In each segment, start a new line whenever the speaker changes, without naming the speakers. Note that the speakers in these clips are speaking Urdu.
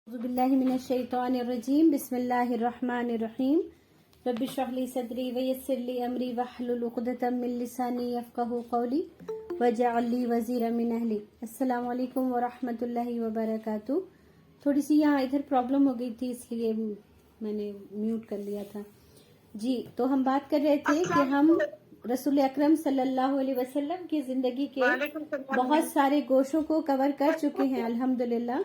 أعوذ بالله من الشيطان الرجيم بسم الله الرحمن الرحيم رب اشرح لي صدري ويسر لي أمري واحلل عقدة من لساني يفقهوا قولي واجعل لي وزيرا من أهلي. السلام علیکم ورحمۃ اللہ وبرکاتہ. تھوڑی سی یہاں ادھر پرابلم ہو گئی تھی اس لیے میں نے میوٹ کر لیا تھا. جی تو ہم بات کر رہے تھے کہ ہم رسول اکرم صلی اللہ علیہ وسلم کی زندگی کے بہت سارے گوشوں کو کور کر چکے ہیں الحمدللہ،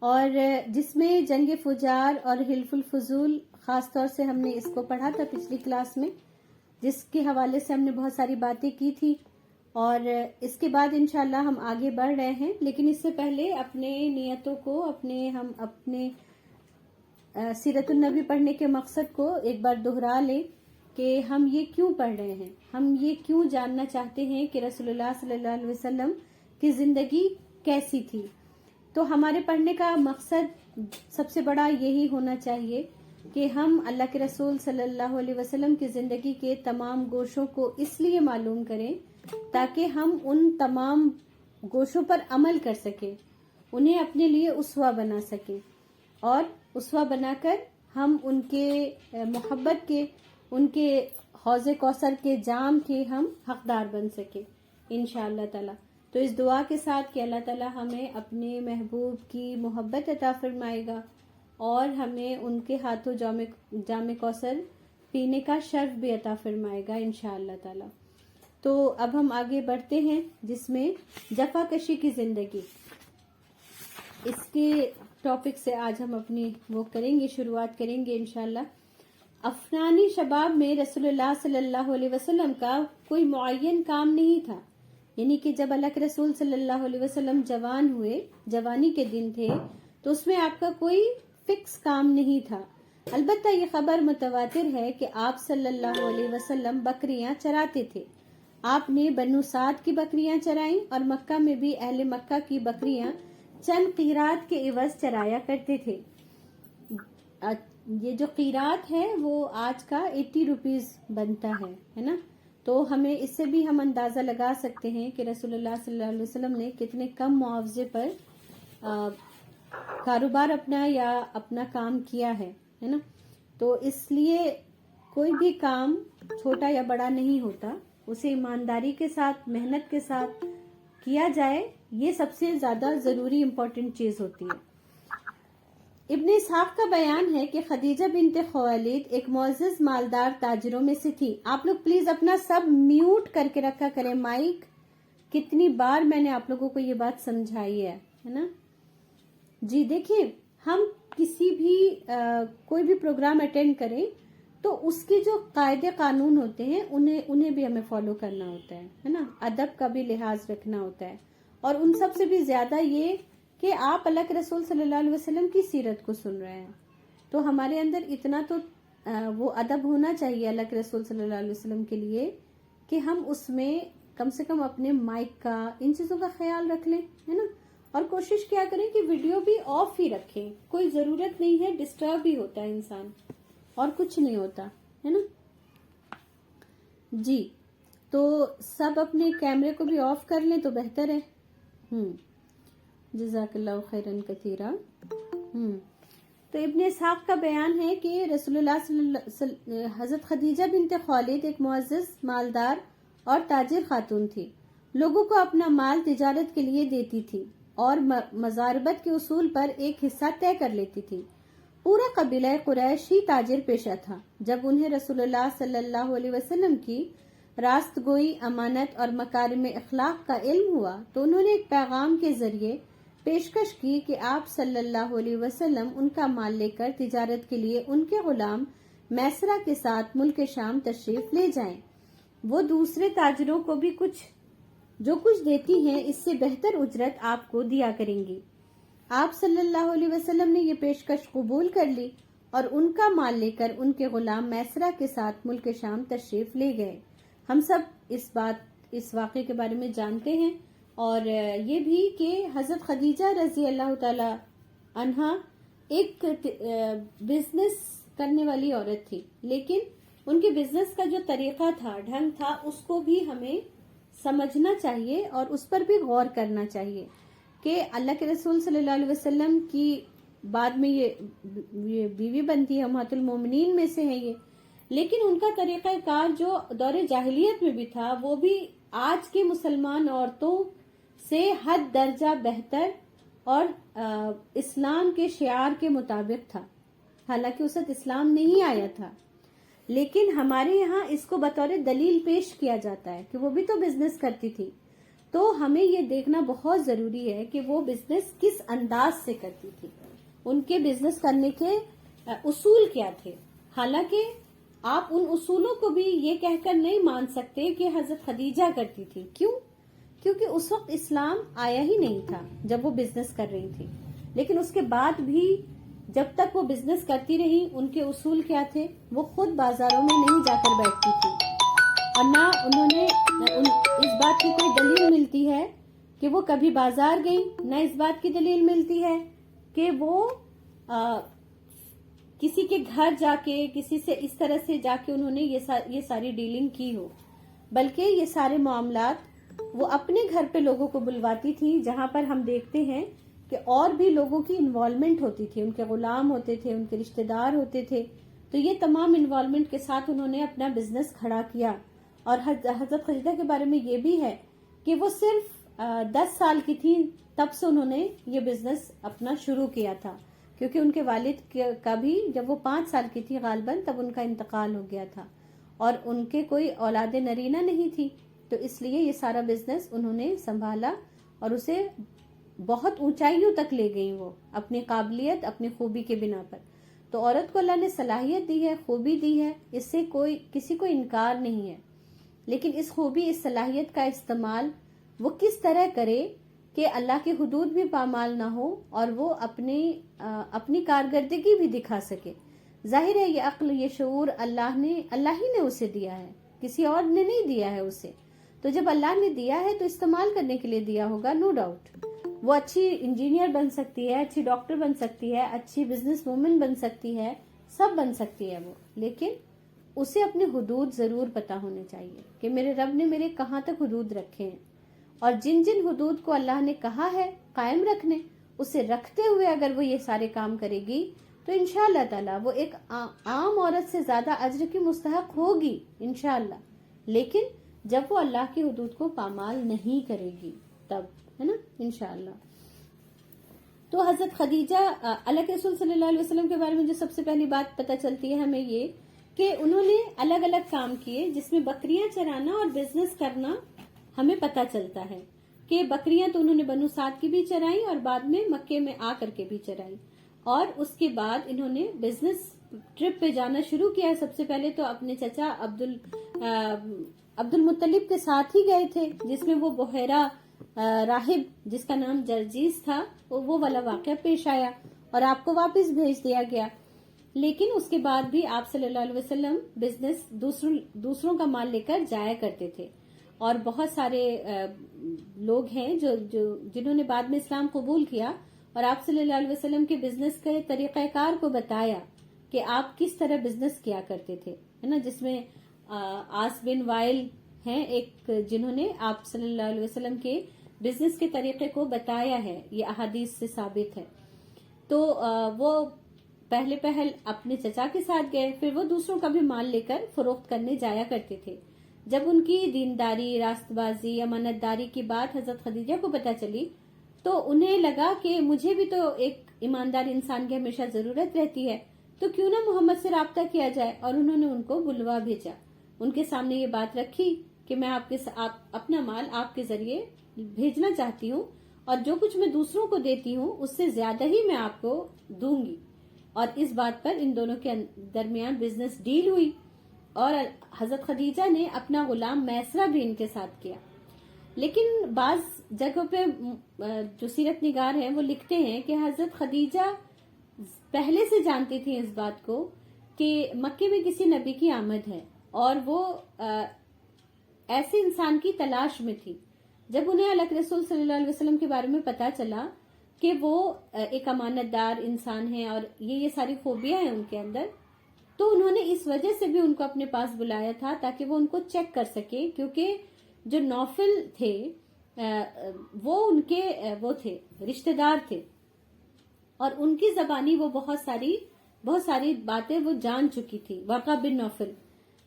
اور جس میں جنگ فجار اور حلف الفضول خاص طور سے ہم نے اس کو پڑھا تھا پچھلی کلاس میں، جس کے حوالے سے ہم نے بہت ساری باتیں کی تھی. اور اس کے بعد انشاءاللہ ہم آگے بڑھ رہے ہیں، لیکن اس سے پہلے اپنے نیتوں کو اپنے سیرت النبی پڑھنے کے مقصد کو ایک بار دہرا لیں کہ ہم یہ کیوں پڑھ رہے ہیں، ہم یہ کیوں جاننا چاہتے ہیں کہ رسول اللہ صلی اللہ علیہ وسلم کی زندگی کیسی تھی. تو ہمارے پڑھنے کا مقصد سب سے بڑا یہی ہونا چاہیے کہ ہم اللہ کے رسول صلی اللہ علیہ وسلم کی زندگی کے تمام گوشوں کو اس لیے معلوم کریں تاکہ ہم ان تمام گوشوں پر عمل کر سکیں، انہیں اپنے لیے اسوہ بنا سکیں، اور اسوہ بنا کر ہم ان کے محبت کے، ان کے حوض کوثر کے جام کے ہم حقدار بن سکیں انشاءاللہ تعالی. تو اس دعا کے ساتھ کہ اللہ تعالی ہمیں اپنے محبوب کی محبت عطا فرمائے گا اور ہمیں ان کے ہاتھوں جام کوثر پینے کا شرف بھی عطا فرمائے گا انشاءاللہ تعالی. تو اب ہم آگے بڑھتے ہیں، جس میں جفا کشی کی زندگی، اس کے ٹاپک سے آج ہم اپنی وہ کریں گے، شروعات کریں گے انشاءاللہ. افنانی شباب میں رسول اللہ صلی اللہ علیہ وسلم کا کوئی معین کام نہیں تھا، یعنی کہ جب اللہ کے رسول صلی اللہ علیہ وسلم جوان ہوئے، جوانی کے دن تھے، تو اس میں آپ کا کوئی فکس کام نہیں تھا. البتہ یہ خبر متواتر ہے کہ آپ صلی اللہ علیہ وسلم بکریاں چراتے تھے. آپ نے بنو سعد کی بکریاں چرائیں، اور مکہ میں بھی اہل مکہ کی بکریاں چند قیرات کے عوض چرایا کرتے تھے. یہ جو قیرات ہے وہ آج کا 80 روپیز بنتا ہے نا. تو ہمیں اس سے بھی ہم اندازہ لگا سکتے ہیں کہ رسول اللہ صلی اللہ علیہ وسلم نے کتنے کم معاوضے پر کاروبار اپنا یا اپنا کام کیا ہے نا. تو اس لیے کوئی بھی کام چھوٹا یا بڑا نہیں ہوتا، اسے ایمانداری کے ساتھ، محنت کے ساتھ کیا جائے، یہ سب سے زیادہ ضروری امپورٹنٹ چیز ہوتی ہے. ابن اسحاق کا بیان ہے کہ خدیجہ بنت خویلد ایک معزز مالدار تاجروں میں سے تھی. آپ لوگ پلیز اپنا سب میوٹ کر کے رکھا کریں مائک. کتنی بار میں نے آپ لوگوں کو یہ بات سمجھائی ہے نا. جی دیکھیں، ہم کسی بھی کوئی بھی پروگرام اٹینڈ کریں تو اس کے جو قاعدے قانون ہوتے ہیں انہیں بھی ہمیں فالو کرنا ہوتا ہے نا. ادب کا بھی لحاظ رکھنا ہوتا ہے، اور ان سب سے بھی زیادہ یہ کہ آپ اللہ کے رسول صلی اللہ علیہ وسلم کی سیرت کو سن رہے ہیں، تو ہمارے اندر اتنا تو وہ ادب ہونا چاہیے اللہ کے رسول صلی اللہ علیہ وسلم کے لیے کہ ہم اس میں کم سے کم اپنے مائک کا، ان چیزوں کا خیال رکھ لیں ہے نا. اور کوشش کیا کریں کہ ویڈیو بھی آف ہی رکھیں، کوئی ضرورت نہیں ہے، ڈسٹرب ہی ہوتا ہے انسان اور کچھ نہیں ہوتا ہے نا. جی تو سب اپنے کیمرے کو بھی آف کر لیں تو بہتر ہے. جزاک اللہ خیرن کثیرا. تو ابن اسحاق کا بیان ہے کہ رسول اللہ حضرت خدیجہ بنت خویلد ایک معزز مالدار اور تاجر خاتون تھی. لوگوں کو اپنا مال تجارت کے لیے دیتی تھی اور مزاربت کے اصول پر ایک حصہ طے کر لیتی تھی. پورا قبیلہ قریش ہی تاجر پیشہ تھا. جب انہیں رسول اللہ صلی اللہ علیہ وسلم کی راست گوئی، امانت اور مکارم اخلاق کا علم ہوا تو انہوں نے ایک پیغام کے ذریعے پیشکش کی کہ آپ صلی اللہ علیہ وسلم ان کا مال لے کر تجارت کے لیے ان کے غلام میسرہ کے ساتھ ملک شام تشریف لے جائیں. وہ دوسرے تاجروں کو بھی جو کچھ دیتی ہیں اس سے بہتر اجرت آپ کو دیا کریں گی. آپ صلی اللہ علیہ وسلم نے یہ پیشکش قبول کر لی اور ان کا مال لے کر ان کے غلام میسرہ کے ساتھ ملک شام تشریف لے گئے. ہم سب اس واقعے کے بارے میں جانتے ہیں، اور یہ بھی کہ حضرت خدیجہ رضی اللہ تعالی عنہا ایک بزنس کرنے والی عورت تھی، لیکن ان کے بزنس کا جو طریقہ تھا، ڈھنگ تھا، اس کو بھی ہمیں سمجھنا چاہیے اور اس پر بھی غور کرنا چاہیے کہ اللہ کے رسول صلی اللہ علیہ وسلم کی بعد میں یہ بیوی بنتی ہے، امہات المومنین میں سے ہے یہ، لیکن ان کا طریقہ کار جو دور جاہلیت میں بھی تھا وہ بھی آج کے مسلمان عورتوں سے حد درجہ بہتر اور اسلام کے شعار کے مطابق تھا. حالانکہ اس وقت اسلام نہیں آیا تھا، لیکن ہمارے یہاں اس کو بطور دلیل پیش کیا جاتا ہے کہ وہ بھی تو بزنس کرتی تھی. تو ہمیں یہ دیکھنا بہت ضروری ہے کہ وہ بزنس کس انداز سے کرتی تھی، ان کے بزنس کرنے کے اصول کیا تھے. حالانکہ آپ ان اصولوں کو بھی یہ کہہ کر نہیں مان سکتے کہ حضرت خدیجہ کرتی تھی. کیوں؟ کیونکہ اس وقت اسلام آیا ہی نہیں تھا جب وہ بزنس کر رہی تھی. لیکن اس کے بعد بھی جب تک وہ بزنس کرتی رہی، ان کے اصول کیا تھے؟ وہ خود بازاروں میں نہیں جا کر بیٹھتی تھی، اور نہ انہوں نے اس بات کی کوئی دلیل ملتی ہے کہ وہ کبھی بازار گئی، نہ اس بات کی دلیل ملتی ہے کہ وہ کسی کے گھر جا کے کسی سے اس طرح سے جا کے انہوں نے یہ ساری ڈیلنگ کی ہو. بلکہ یہ سارے معاملات وہ اپنے گھر پہ لوگوں کو بلواتی تھی، جہاں پر ہم دیکھتے ہیں کہ اور بھی لوگوں کی انوالومنٹ ہوتی تھی، ان کے غلام ہوتے تھے، ان کے رشتہ دار ہوتے تھے. تو یہ تمام انوالومنٹ کے ساتھ انہوں نے اپنا بزنس کھڑا کیا. اور حضرت خدیجہ کے بارے میں یہ بھی ہے کہ وہ صرف 10 سال کی تھی تب سے انہوں نے یہ بزنس اپنا شروع کیا تھا، کیونکہ ان کے والد کا بھی جب وہ 5 سال کی تھی غالباً تب ان کا انتقال ہو گیا تھا، اور ان کے کوئی اولاد نرینہ نہیں تھی. تو اس لیے یہ سارا بزنس انہوں نے سنبھالا اور اسے بہت اونچائیوں تک لے گئی وہ اپنی قابلیت، اپنی خوبی کے بنا پر. تو عورت کو اللہ نے صلاحیت دی ہے، خوبی دی ہے، اس سے کسی کو انکار نہیں ہے. لیکن اس خوبی، اس صلاحیت کا استعمال وہ کس طرح کرے کہ اللہ کے حدود بھی پامال نہ ہو اور وہ اپنی کارکردگی بھی دکھا سکے. ظاہر ہے یہ عقل، یہ شعور اللہ ہی نے اسے دیا ہے، کسی اور نے نہیں دیا ہے اسے. تو جب اللہ نے دیا ہے تو استعمال کرنے کے لیے دیا ہوگا، نو ڈاؤٹ. وہ اچھی انجینئر بن سکتی ہے، اچھی ڈاکٹر بن سکتی ہے، اچھی بزنس وومن بن سکتی ہے، سب بن سکتی ہے وہ، لیکن اسے اپنے حدود ضرور پتا ہونے چاہیے کہ میرے رب نے میرے کہاں تک حدود رکھے ہیں، اور جن حدود کو اللہ نے کہا ہے قائم رکھنے، اسے رکھتے ہوئے اگر وہ یہ سارے کام کرے گی تو انشاءاللہ تعالی وہ ایک عام عورت سے زیادہ اجر کی مستحق ہوگی انشاءاللہ. لیکن جب وہ اللہ کی حدود کو پامال نہیں کرے گی تب، ہے نا، انشاءاللہ. تو حضرت خدیجہ، اللہ کے رسول صلی اللہ علیہ وسلم کے بارے میں جو سب سے پہلی بات پتہ چلتی ہے ہمیں یہ کہ انہوں نے الگ الگ کام کیے، جس میں بکریاں چرانا اور بزنس کرنا ہمیں پتہ چلتا ہے کہ بکریاں تو انہوں نے بنو سعد کی بھی چرائی اور بعد میں مکے میں آ کر کے بھی چرائی. اور اس کے بعد انہوں نے بزنس ٹرپ پہ جانا شروع کیا. سب سے پہلے تو اپنے چچا عبد المطلب کے ساتھ ہی گئے تھے، جس میں وہ بحیرہ راہب جس کا نام جرجیس تھا وہ والا واقعہ پیش آیا اور آپ کو واپس بھیج دیا گیا. لیکن اس کے بعد بھی آپ صلی اللہ علیہ وسلم بزنس دوسروں کا مال لے کر جایا کرتے تھے. اور بہت سارے لوگ ہیں جنہوں نے بعد میں اسلام قبول کیا اور آپ صلی اللہ علیہ وسلم کے بزنس کے طریقہ کار کو بتایا کہ آپ کس طرح بزنس کیا کرتے تھے، ہے نا. جس میں آس بن وائل ہیں ایک، جنہوں نے آپ صلی اللہ علیہ وسلم کے بزنس کے طریقے کو بتایا ہے، یہ احادیث سے ثابت ہے. تو وہ پہل اپنے چچا کے ساتھ گئے، پھر وہ دوسروں کا بھی مال لے کر فروخت کرنے جایا کرتے تھے. جب ان کی دینداری، راست بازی، امانت داری کی بات حضرت خدیجہ کو پتہ چلی تو انہیں لگا کہ مجھے بھی تو ایک ایماندار انسان کی ہمیشہ ضرورت رہتی ہے، تو کیوں نہ محمد سے رابطہ کیا جائے. اور انہوں نے ان کو بلوا بھیجا، ان کے سامنے یہ بات رکھی کہ میں اپنا مال آپ کے ذریعے بھیجنا چاہتی ہوں، اور جو کچھ میں دوسروں کو دیتی ہوں اس سے زیادہ ہی میں آپ کو دوں گی. اور اس بات پر ان دونوں کے درمیان بزنس ڈیل ہوئی، اور حضرت خدیجہ نے اپنا غلام میسرہ بھی ان کے ساتھ کیا. لیکن بعض جگہوں پہ جو سیرت نگار ہیں وہ لکھتے ہیں کہ حضرت خدیجہ پہلے سے جانتی تھی اس بات کو کہ مکے میں کسی نبی کی آمد ہے، اور وہ ایسے انسان کی تلاش میں تھی. جب انہیں اللہ کے رسول صلی اللہ علیہ وسلم کے بارے میں پتا چلا کہ وہ ایک امانت دار انسان ہیں اور یہ ساری خوبیاں ہیں ان کے اندر، تو انہوں نے اس وجہ سے بھی ان کو اپنے پاس بلایا تھا تاکہ وہ ان کو چیک کر سکے، کیونکہ جو نوفل تھے وہ ان کے وہ تھے، رشتہ دار تھے. اور ان کی زبانی وہ بہت ساری باتیں وہ جان چکی تھی، ورقہ بن نوفل،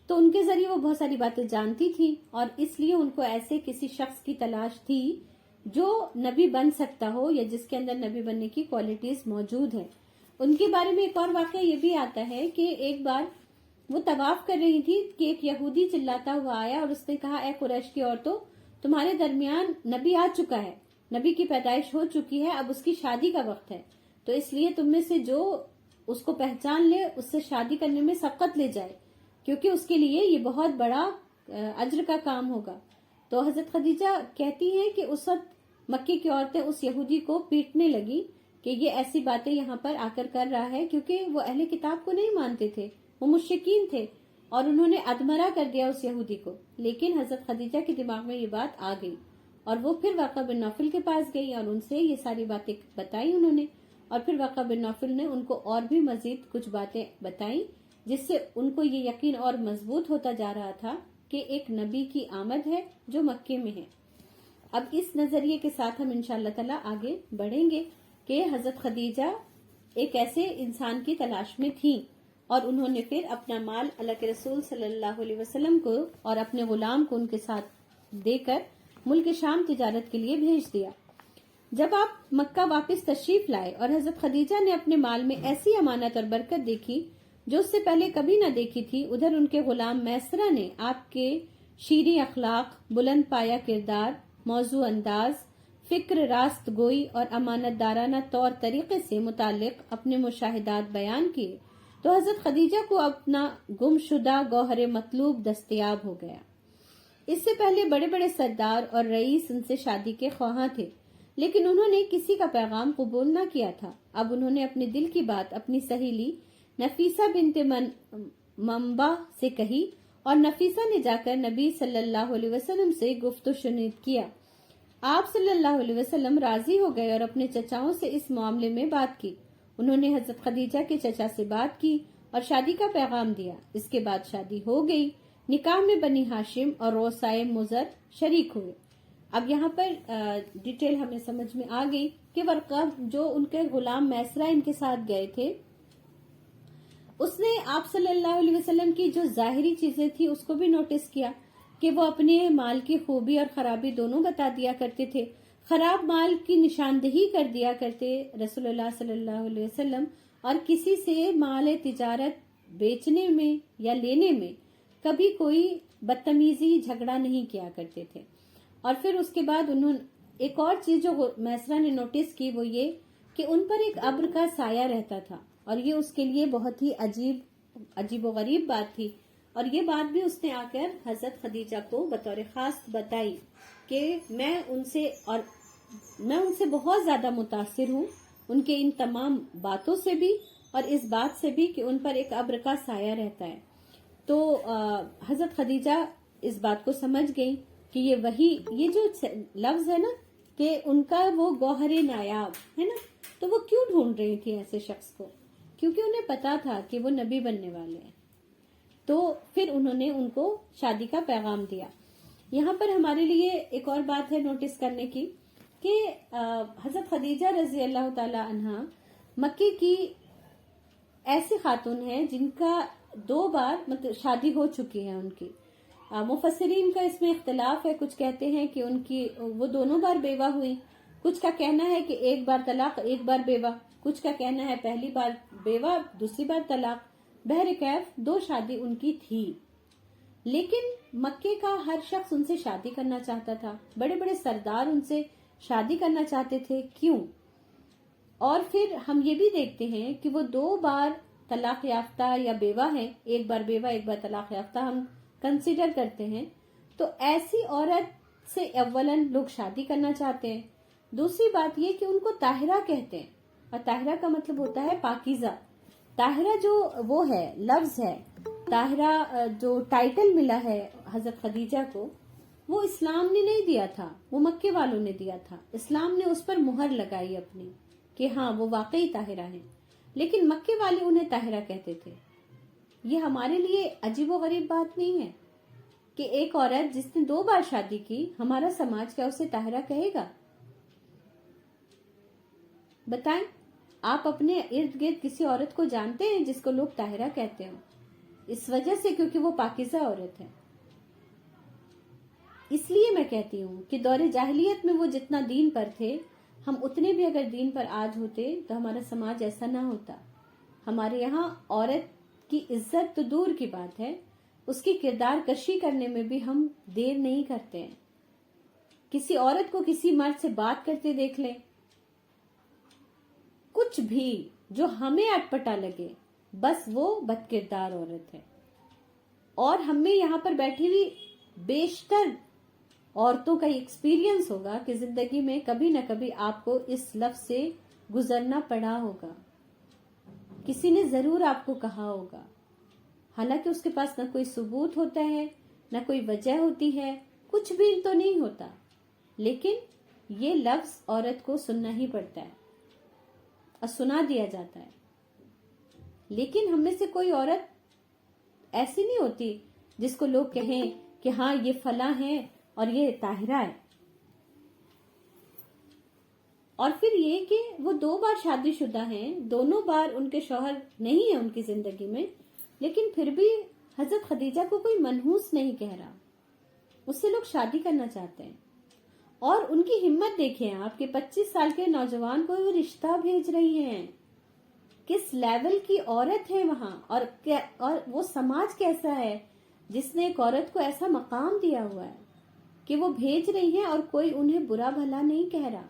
تو ان کے ذریعے وہ بہت ساری باتیں جانتی تھی، اور اس لیے ان کو ایسے کسی شخص کی تلاش تھی جو نبی بن سکتا ہو یا جس کے اندر نبی بننے کی کوالٹیز موجود ہیں۔ ان کے بارے میں ایک اور واقعہ یہ بھی آتا ہے کہ ایک بار وہ طواف کر رہی تھی کہ ایک یہودی چلاتا ہوا آیا اور اس نے کہا، اے قریش کی عورتوں، تمہارے درمیان نبی آ چکا ہے، نبی کی پیدائش ہو چکی ہے، اب اس کی شادی کا وقت ہے، تو اس لیے تم میں سے جو اس کو پہچان لے اس سے شادی کرنے میں سبقت لے جائے، کیونکہ اس کے لیے یہ بہت بڑا اجر کا کام ہوگا۔ تو حضرت خدیجہ کہتی ہیں کہ اس وقت مکی کی عورتیں اس یہودی کو پیٹنے لگی کہ یہ ایسی باتیں یہاں پر آ کر رہا ہے، کیونکہ وہ اہل کتاب کو نہیں مانتے تھے، وہ مشرکین تھے، اور انہوں نے ادمرہ کر دیا اس یہودی کو۔ لیکن حضرت خدیجہ کے دماغ میں یہ بات آ گئی اور وہ پھر ورقہ بن نوفل کے پاس گئی اور ان سے یہ ساری باتیں بتائی انہوں نے، اور پھر ورقہ بن نوفل نے ان کو اور بھی مزید کچھ باتیں بتائیں، جس سے ان کو یہ یقین اور مضبوط ہوتا جا رہا تھا کہ ایک نبی کی آمد ہے جو مکے میں ہے۔ اب اس نظریے کے ساتھ ہم انشاءاللہ تعالی آگے بڑھیں گے کہ حضرت خدیجہ ایک ایسے انسان کی تلاش میں تھیں، اور انہوں نے پھر اپنا مال اللہ کے رسول صلی اللہ علیہ وسلم کو اور اپنے غلام کو ان کے ساتھ دے کر ملک شام تجارت کے لیے بھیج دیا۔ جب آپ مکہ واپس تشریف لائے اور حضرت خدیجہ نے اپنے مال میں ایسی امانت اور برکت دیکھی جو اس سے پہلے کبھی نہ دیکھی تھی، ادھر ان کے غلام میسرہ نے آپ کے شیریں اخلاق، بلند پایہ کردار، موضوع انداز، فکر راست گوئی اور امانت دارانہ طور طریقے سے متعلق اپنے مشاہدات بیان کیے، تو حضرت خدیجہ کو اپنا گم شدہ گوہر مطلوب دستیاب ہو گیا۔ اس سے پہلے بڑے بڑے سردار اور رئیس ان سے شادی کے خواہاں تھے، لیکن انہوں نے کسی کا پیغام قبول نہ کیا تھا۔ اب انہوں نے اپنے دل کی بات اپنی سہیلی نفیسہ بنت منبع سے کہی، اور نفیسہ نے جا کر نبی صلی اللہ علیہ وسلم سے گفت و شنید کیا۔ آپ صلی اللہ علیہ وسلم راضی ہو گئے اور اپنے چچاؤں سے اس معاملے میں بات کی۔ انہوں نے حضرت خدیجہ کے چچا سے بات کی اور شادی کا پیغام دیا۔ اس کے بعد شادی ہو گئی۔ نکاح میں بنی ہاشم اور روسائے مضر شریک ہوئے۔ اب یہاں پر ڈیٹیل ہمیں سمجھ میں آ گئی کہ ورقہ جو ان کے غلام میسرہ ان کے ساتھ گئے تھے، اس نے آپ صلی اللہ علیہ وسلم کی جو ظاہری چیزیں تھی اس کو بھی نوٹس کیا کہ وہ اپنے مال کی خوبی اور خرابی دونوں بتا دیا کرتے تھے۔ خراب مال کی نشاندہی کر دیا کرتے رسول اللہ صلی اللہ علیہ وسلم، اور کسی سے مال تجارت بیچنے میں یا لینے میں کبھی کوئی بدتمیزی جھگڑا نہیں کیا کرتے تھے۔ اور پھر اس کے بعد انہوں ایک اور چیز جو میسرہ نے نوٹس کی وہ یہ کہ ان پر ایک ابر کا سایہ رہتا تھا، اور یہ اس کے لیے بہت ہی عجیب و غریب بات تھی، اور یہ بات بھی اس نے آ کر حضرت خدیجہ کو بطور خاص بتائی کہ میں ان سے بہت زیادہ متاثر ہوں، ان کے ان تمام باتوں سے بھی اور اس بات سے بھی کہ ان پر ایک ابر کا سایہ رہتا ہے۔ تو حضرت خدیجہ اس بات کو سمجھ گئی کہ یہ جو لفظ ہے نا کہ ان کا وہ گوہر نایاب ہے نا، تو وہ کیوں ڈھونڈ رہی تھی ایسے شخص کو، کیونکہ انہیں پتا تھا کہ وہ نبی بننے والے ہیں۔ تو پھر انہوں نے ان کو شادی کا پیغام دیا۔ یہاں پر ہمارے لیے ایک اور بات ہے نوٹس کرنے کی کہ حضرت خدیجہ رضی اللہ تعالی عنہا مکے کی ایسی خاتون ہیں جن کا 2 بار مطلب شادی ہو چکی ہے ان کی۔ مفسرین کا اس میں اختلاف ہے، کچھ کہتے ہیں کہ وہ دونوں بار بیوہ ہوئی، کچھ کا کہنا ہے کہ 1 بار طلاق 1 بار بیوہ، کچھ کا کہنا ہے پہلی بار بیوہ دوسری بار طلاق۔ بہرکیف 2 شادی ان کی تھی، لیکن مکے کا ہر شخص ان سے شادی کرنا چاہتا تھا، بڑے بڑے سردار ان سے شادی کرنا چاہتے تھے، کیوں؟ اور پھر ہم یہ بھی دیکھتے ہیں کہ وہ 2 بار طلاق یافتہ یا بیوہ ہیں، 1 بار بیوہ 1 بار طلاق یافتہ ہم کنسیڈر کرتے ہیں، تو ایسی عورت سے اولاً لوگ شادی کرنا چاہتے ہیں۔ دوسری بات یہ کہ ان کو طاہرہ کہتے ہیں، اور طاہرہ کا مطلب ہوتا ہے پاکیزہ۔ طاہرہ جو وہ ہے لفظ ہے، طاہرہ جو ٹائٹل ملا ہے حضرت خدیجہ کو، وہ اسلام نے نہیں دیا تھا، وہ مکے والوں نے دیا تھا۔ اسلام نے اس پر مہر لگائی اپنی کہ ہاں وہ واقعی طاہرہ ہیں، لیکن مکے والے انہیں طاہرہ کہتے تھے۔ یہ ہمارے لیے عجیب و غریب بات نہیں ہے کہ ایک عورت جس نے 2 بار شادی کی، ہمارا سماج کیا اسے طاہرہ کہے گا؟ بتائیں۔ آپ اپنے ارد گرد کسی عورت کو جانتے ہیں جس کو لوگ طاہرہ کہتے ہیں؟ اس وجہ سے کیونکہ وہ پاکیزہ عورت ہے. اس لیے میں کہتی ہوں کہ دور جاہلیت میں وہ جتنا دین پر تھے، ہم اتنے بھی اگر دین پر آج ہوتے تو ہمارا سماج ایسا نہ ہوتا. ہمارے یہاں عورت کی عزت تو دور کی بات ہے، اس کی کردار کشی کرنے میں بھی ہم دیر نہیں کرتے ہیں. کسی عورت کو کسی مرد سے بات کرتے دیکھ لیں، کچھ بھی جو ہمیں اٹپٹا لگے، بس وہ بد کردار عورت ہے. اور ہمیں یہاں پر بیٹھی ہوئی بیشتر عورتوں کا ایکسپیرینس ہوگا کہ زندگی میں کبھی نہ کبھی آپ کو اس لفظ سے گزرنا پڑا ہوگا. کسی نے ضرور آپ کو کہا ہوگا، حالانکہ اس کے پاس نہ کوئی ثبوت ہوتا ہے، نہ کوئی وجہ ہوتی ہے، کچھ بھی تو نہیں ہوتا، لیکن یہ لفظ عورت کو سننا ہی پڑتا ہے اور سنا دیا جاتا ہے. لیکن ہم میں سے کوئی عورت ایسی نہیں ہوتی جس کو لوگ کہیں کہ ہاں یہ فلاں ہے اور یہ طاہرہ ہے. اور پھر یہ کہ وہ 2 بار شادی شدہ ہیں، دونوں بار ان کے شوہر نہیں ہیں ان کی زندگی میں، لیکن پھر بھی حضرت خدیجہ کو کوئی منحوس نہیں کہہ رہا، اس سے لوگ شادی کرنا چاہتے ہیں. اور ان کی ہمت دیکھیں آپ، کہ 25 سال کے نوجوان کو وہ رشتہ بھیج رہی ہیں. کس لیول کی عورت ہے وہاں، اور وہ سماج کیسا ہے جس نے ایک عورت کو ایسا مقام دیا ہوا ہے کہ وہ بھیج رہی ہیں اور کوئی انہیں برا بھلا نہیں کہہ رہا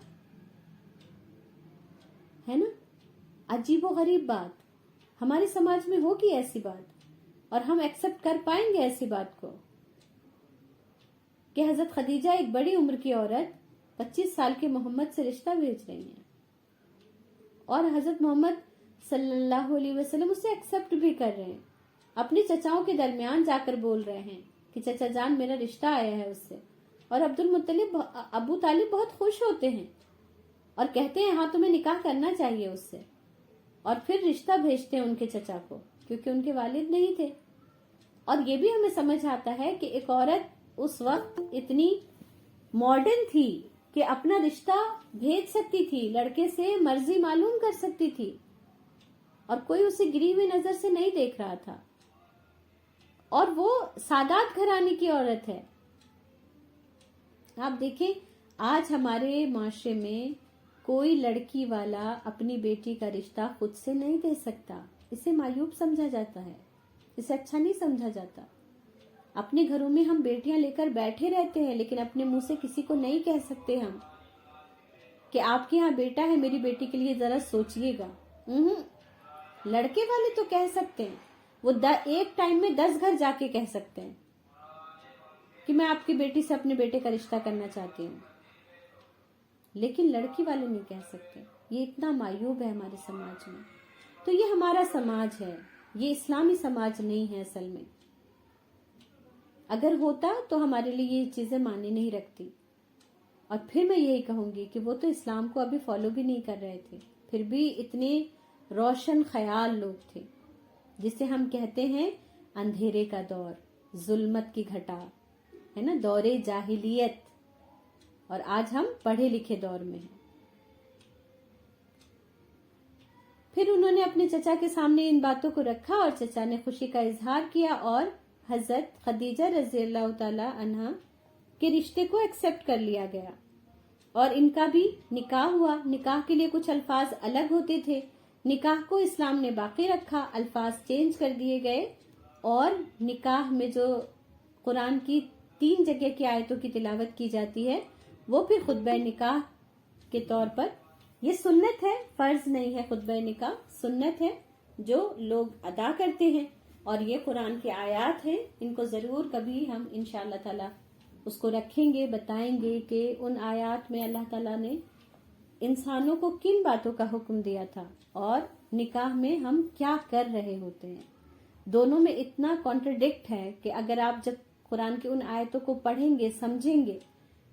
ہے نا. عجیب و غریب بات. ہمارے سماج میں ہوگی ایسی بات، اور ہم ایکسپٹ کر پائیں گے ایسی بات کو کہ حضرت خدیجہ ایک بڑی عمر کی عورت 25 سال کے محمد سے رشتہ بھیج رہی ہیں، اور حضرت محمد صلی اللہ علیہ وسلم اسے ایکسپٹ بھی کر رہے ہیں. اپنی چچاؤں کے درمیان جا کر بول رہے ہیں کہ چچا جان میرا رشتہ آیا ہے اس سے. اور ابو طالب بہت خوش ہوتے ہیں اور کہتے ہیں ہاں تمہیں نکاح کرنا چاہیے اس سے، اور پھر رشتہ بھیجتے ہیں ان کے چچا کو، کیونکہ ان کے والد نہیں تھے. اور یہ بھی ہمیں سمجھ آتا ہے کہ ایک عورت اس وقت اتنی ماڈرن تھی کہ اپنا رشتہ بھیج سکتی تھی، لڑکے سے مرضی معلوم کر سکتی تھی، اور کوئی اسے گری ہوئی نظر سے نہیں دیکھ رہا تھا. اور وہ سادات گھرانے کی عورت ہے. آپ دیکھیں آج ہمارے معاشرے میں کوئی لڑکی والا اپنی بیٹی کا رشتہ خود سے نہیں دے سکتا. اسے معیوب سمجھا جاتا ہے، اسے اچھا نہیں سمجھا جاتا. اپنے گھروں میں ہم بیٹیاں لے کر بیٹھے رہتے ہیں، لیکن اپنے منہ سے کسی کو نہیں کہہ سکتے ہم کہ آپ کے یہاں بیٹا ہے، میری بیٹی کے لیے ذرا سوچئے گا. لڑکے والے تو کہہ سکتے ہیں، وہ ایک ٹائم میں 10 گھر جا کے کہہ سکتے ہیں کہ میں آپ کی بیٹی سے اپنے بیٹے کا رشتہ کرنا چاہتی ہوں، لیکن لڑکی والے نہیں کہہ سکتے. یہ اتنا معیوب ہے ہمارے سماج میں. تو یہ ہمارا سماج ہے، یہ اسلامی سماج نہیں ہے اصل میں. اگر ہوتا تو ہمارے لیے یہ چیزیں معنی نہیں رکھتی. اور پھر میں یہی کہوں گی کہ وہ تو اسلام کو ابھی فالو بھی نہیں کر رہے تھے، پھر بھی اتنے روشن خیال لوگ تھے، جسے ہم کہتے ہیں اندھیرے کا دور، ظلمت کی گھٹا ہے نا، دور جاہلیت. اور آج ہم پڑھے لکھے دور میں ہیں. پھر انہوں نے اپنے چچا کے سامنے ان باتوں کو رکھا اور چچا نے خوشی کا اظہار کیا اور حضرت خدیجہ رضی اللہ تعالی عنہا کے رشتے کو ایکسپٹ کر لیا گیا اور ان کا بھی نکاح ہوا. نکاح کے لیے کچھ الفاظ الگ ہوتے تھے، نکاح کو اسلام نے باقی رکھا، الفاظ چینج کر دیے گئے. اور نکاح میں جو قرآن کی 3 جگہ کی آیتوں کی تلاوت کی جاتی ہے وہ پھر خطبہ نکاح کے طور پر، یہ سنت ہے، فرض نہیں ہے. خطبہ نکاح سنت ہے جو لوگ ادا کرتے ہیں، اور یہ قرآن کی آیات ہیں. ان کو ضرور کبھی ہم انشاءاللہ تعالی اس کو رکھیں گے، بتائیں گے کہ ان آیات میں اللہ تعالیٰ نے انسانوں کو کن باتوں کا حکم دیا تھا اور نکاح میں ہم کیا کر رہے ہوتے ہیں. دونوں میں اتنا کانٹرڈکٹ ہے کہ اگر آپ جب قرآن کی ان آیتوں کو پڑھیں گے، سمجھیں گے،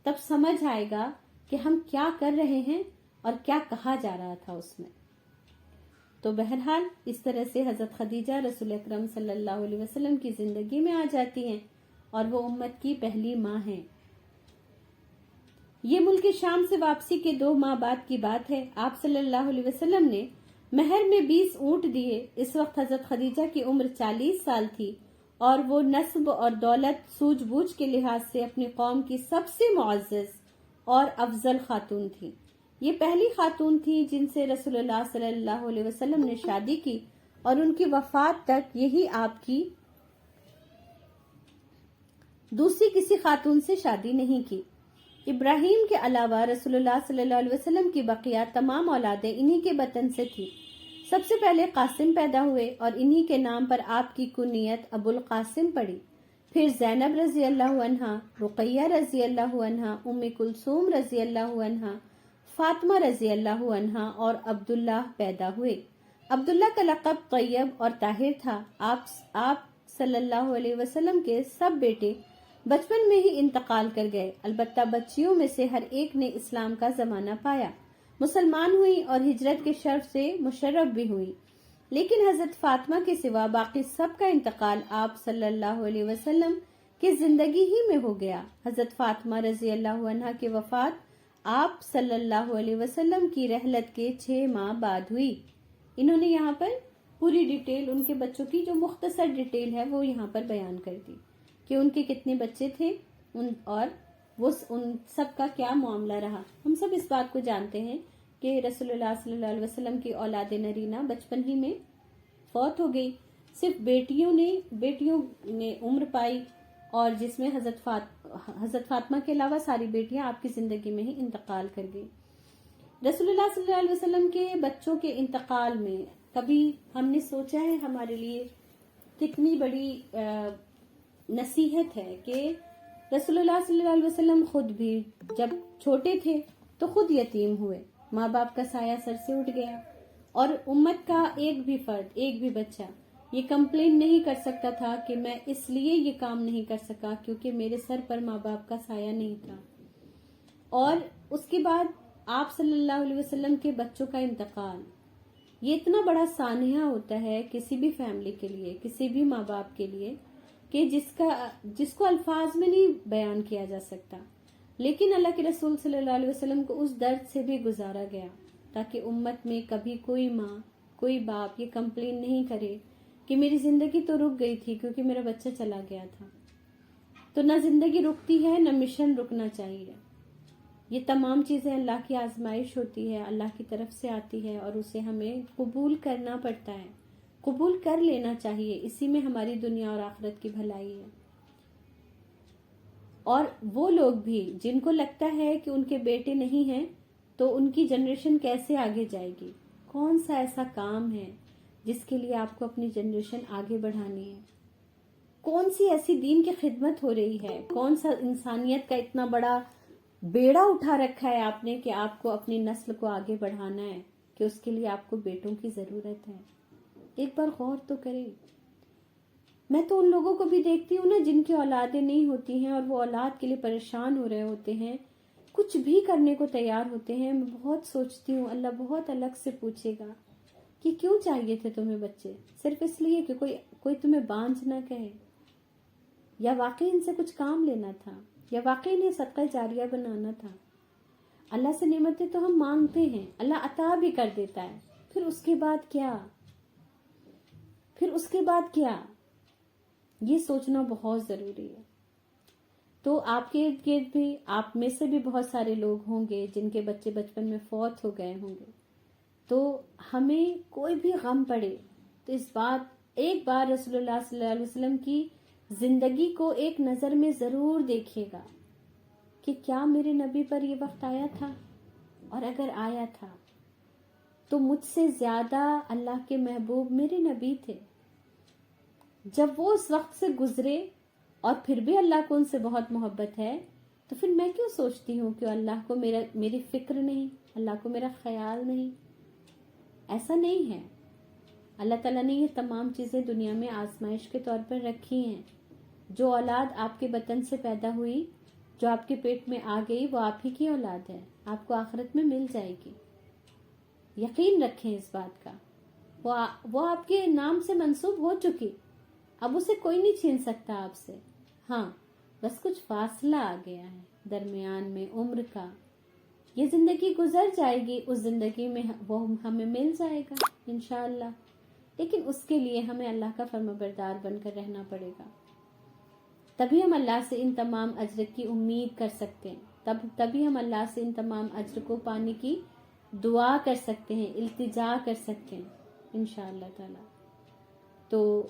تب سمجھ آئے گا کہ ہم کیا کر رہے ہیں اور کیا کہا جا رہا تھا اس میں. تو بہرحال اس طرح سے حضرت خدیجہ رسول اکرم صلی اللہ علیہ وسلم کی زندگی میں آ جاتی ہیں اور وہ امت کی پہلی ماں ہیں. یہ ملک شام سے واپسی کے 2 ماہ بعد کی بات ہے. آپ صلی اللہ علیہ وسلم نے مہر میں 20 اونٹ دیے۔ اس وقت حضرت خدیجہ کی عمر 40 سال تھی اور وہ نسب اور دولت سوجھ بوجھ کے لحاظ سے اپنی قوم کی سب سے معزز اور افضل خاتون تھی۔ یہ پہلی خاتون تھی جن سے رسول اللہ صلی اللہ علیہ وسلم نے شادی کی اور ان کی وفات تک یہی آپ کی دوسری کسی خاتون سے شادی نہیں کی۔ ابراہیم کے علاوہ رسول اللہ صلی اللہ علیہ وسلم کی بقیہ تمام اولادیں انہی کے بطن سے تھی۔ سب سے پہلے قاسم پیدا ہوئے اور انہی کے نام پر آپ کی کنیت ابو القاسم پڑی۔ پھر زینب رضی اللہ عنہا، رقیہ رضی اللہ عنہا، ام کلثوم رضی اللہ عنہا، فاطمہ رضی اللہ عنہا اور عبداللہ پیدا ہوئے۔ عبداللہ کا لقب طیب اور طاہر تھا۔ آپ صلی اللہ علیہ وسلم کے سب بیٹے بچپن میں ہی انتقال کر گئے، البتہ بچیوں میں سے ہر ایک نے اسلام کا زمانہ پایا، مسلمان ہوئی اور ہجرت کے شرف سے مشرف بھی ہوئی۔ لیکن حضرت فاطمہ کے سوا باقی سب کا انتقال آپ صلی اللہ علیہ وسلم کی زندگی ہی میں ہو گیا۔ حضرت فاطمہ رضی اللہ عنہا کی وفات آپ صلی اللہ علیہ وسلم کی رحلت کے 6 ماہ بعد ہوئی۔ انہوں نے یہاں پر پوری ڈیٹیل ان کے بچوں کی جو مختصر ڈیٹیل ہے وہ یہاں پر بیان کر دی کہ ان کے کتنے بچے تھے اور ان سب کا کیا معاملہ رہا۔ ہم سب اس بات کو جانتے ہیں کہ رسول اللہ صلی اللہ علیہ وسلم کی اولاد نرینہ بچپن ہی میں فوت ہو گئی، صرف بیٹیوں نے عمر پائی، اور جس میں حضرت فاطمہ کے علاوہ ساری بیٹیاں آپ کی زندگی میں ہی انتقال کر گئی۔ رسول اللہ صلی اللہ علیہ وسلم کے بچوں کے انتقال میں کبھی ہم نے سوچا ہے ہمارے لیے کتنی بڑی نصیحت ہے کہ رسول اللہ صلی اللہ علیہ وسلم خود بھی جب چھوٹے تھے تو خود یتیم ہوئے، ماں باپ کا سایہ سر سے اٹھ گیا، اور امت کا ایک بھی فرد، ایک بھی بچہ یہ کمپلین نہیں کر سکتا تھا کہ میں اس لیے یہ کام نہیں کر سکا کیونکہ میرے سر پر ماں باپ کا سایہ نہیں تھا۔ اور اس کے بعد آپ صلی اللہ علیہ وسلم کے بچوں کا انتقال، یہ اتنا بڑا سانحہ ہوتا ہے کسی بھی فیملی کے لیے، کسی بھی ماں باپ کے لیے، کہ جس کو الفاظ میں نہیں بیان کیا جا سکتا۔ لیکن اللہ کے رسول صلی اللہ علیہ وسلم کو اس درد سے بھی گزارا گیا تاکہ امت میں کبھی کوئی ماں، کوئی باپ یہ کمپلین نہیں کرے کہ میری زندگی تو رک گئی تھی کیونکہ میرا بچہ چلا گیا تھا۔ تو نہ زندگی رکتی ہے، نہ مشن رکنا چاہیے۔ یہ تمام چیزیں اللہ کی آزمائش ہوتی ہے، اللہ کی طرف سے آتی ہے، اور اسے ہمیں قبول کرنا پڑتا ہے، قبول کر لینا چاہیے۔ اسی میں ہماری دنیا اور آخرت کی بھلائی ہے۔ اور وہ لوگ بھی جن کو لگتا ہے کہ ان کے بیٹے نہیں ہیں تو ان کی جنریشن کیسے آگے جائے گی، کون سا ایسا کام ہے جس کے لیے آپ کو اپنی جنریشن آگے بڑھانی ہے، کون سی ایسی دین کی خدمت ہو رہی ہے، کون سا انسانیت کا اتنا بڑا بیڑا اٹھا رکھا ہے آپ نے کہ آپ کو اپنی نسل کو آگے بڑھانا ہے کہ اس کے لیے آپ کو بیٹوں کی ضرورت ہے۔ ایک بار غور تو کریں۔ میں تو ان لوگوں کو بھی دیکھتی ہوں نا جن کی اولادیں نہیں ہوتی ہیں اور وہ اولاد کے لیے پریشان ہو رہے ہوتے ہیں، کچھ بھی کرنے کو تیار ہوتے ہیں۔ میں بہت سوچتی ہوں اللہ بہت الگ سے پوچھے گا کہ کیوں چاہیے تھے تمہیں بچے؟ صرف اس لیے کہ کوئی تمہیں بانجھ نہ کہے، یا واقعی ان سے کچھ کام لینا تھا، یا واقعی انہیں صدقہ جاریہ بنانا تھا۔ اللہ سے نعمتیں تو ہم مانگتے ہیں، اللہ عطا بھی کر دیتا ہے، پھر اس کے بعد کیا؟ یہ سوچنا بہت ضروری ہے۔ تو آپ کے ارد گرد بھی، آپ میں سے بھی بہت سارے لوگ ہوں گے جن کے بچے بچپن میں فوت ہو گئے ہوں گے، تو ہمیں کوئی بھی غم پڑے تو ایک بار رسول اللہ صلی اللہ علیہ وسلم کی زندگی کو ایک نظر میں ضرور دیکھیے گا کہ کیا میرے نبی پر یہ وقت آیا تھا، اور اگر آیا تھا تو مجھ سے زیادہ اللہ کے محبوب میرے نبی تھے۔ جب وہ اس وقت سے گزرے اور پھر بھی اللہ کو ان سے بہت محبت ہے، تو پھر میں کیوں سوچتی ہوں کہ اللہ کو میری فکر نہیں، اللہ کو میرا خیال نہیں؟ ایسا نہیں ہے۔ اللہ تعالیٰ نے یہ تمام چیزیں دنیا میں آزمائش کے طور پر رکھی ہیں۔ جو اولاد آپ کے بطن سے پیدا ہوئی، جو آپ کے پیٹ میں آ گئی، وہ آپ ہی کی اولاد ہے، آپ کو آخرت میں مل جائے گی، یقین رکھیں اس بات کا۔ وہ آپ کے نام سے منسوب ہو چکی، اب اسے کوئی نہیں چھین سکتا آپ سے۔ ہاں، بس کچھ فاصلہ آ گیا ہے درمیان میں عمر کا۔ یہ زندگی گزر جائے گی، اس زندگی میں وہ ہمیں مل جائے گا۔ انشاءاللہ، لیکن اس کے لیے ہمیں اللہ کا فرمانبردار بن کر رہنا پڑے گا، تبھی ہم اللہ سے ان تمام اجر کی امید کر سکتے ہیں، تبھی ہم اللہ سے ان تمام اجر کو پانے کی دعا کر سکتے ہیں، التجا کر سکتے ہیں انشاءاللہ تعالی۔ تو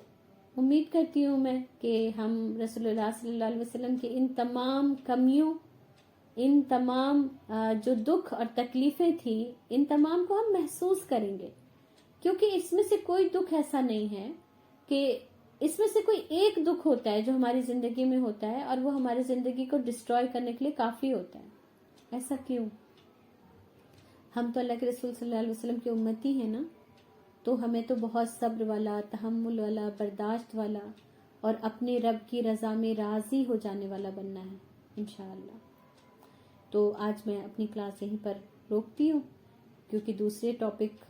امید کرتی ہوں میں کہ ہم رسول اللہ صلی اللہ علیہ وسلم کے ان تمام کمیوں، ان تمام جو دکھ اور تکلیفیں تھیں، ان تمام کو ہم محسوس کریں گے، کیونکہ اس میں سے کوئی دکھ ایسا نہیں ہے کہ اس میں سے کوئی ایک دکھ ہوتا ہے جو ہماری زندگی میں ہوتا ہے اور وہ ہماری زندگی کو ڈسٹروائے کرنے کے لیے کافی ہوتا ہے۔ ایسا کیوں؟ ہم تو اللہ کے رسول صلی اللہ علیہ وسلم کی امتی ہیں نا، تو ہمیں تو بہت صبر والا، تحمل والا، برداشت والا اور اپنے رب کی رضا میں راضی ہو جانے والا بننا ہے انشاءاللہ۔ تو آج میں اپنی کلاس یہیں پر روکتی ہوں، کیونکہ دوسرے ٹاپک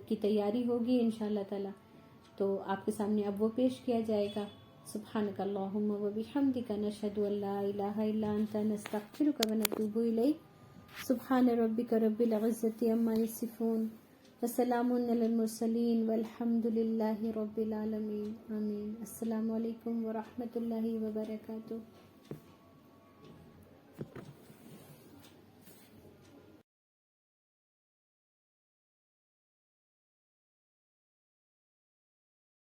کی تیاری ہوگی انشاءاللہ تعالی، تو آپ کے سامنے اب وہ پیش کیا جائے گا۔ سبحانک اللہم و بحمدک، نشہد ان لا الہ الا انت، نستغفرک و نتوب الیک۔ سبحان ربک رب العزت عما یصفون، وسلام علی المرسلین، والحمد للہ رب العالمین، آمین۔ السلام علیکم ورحمۃ اللہ وبرکاتہ۔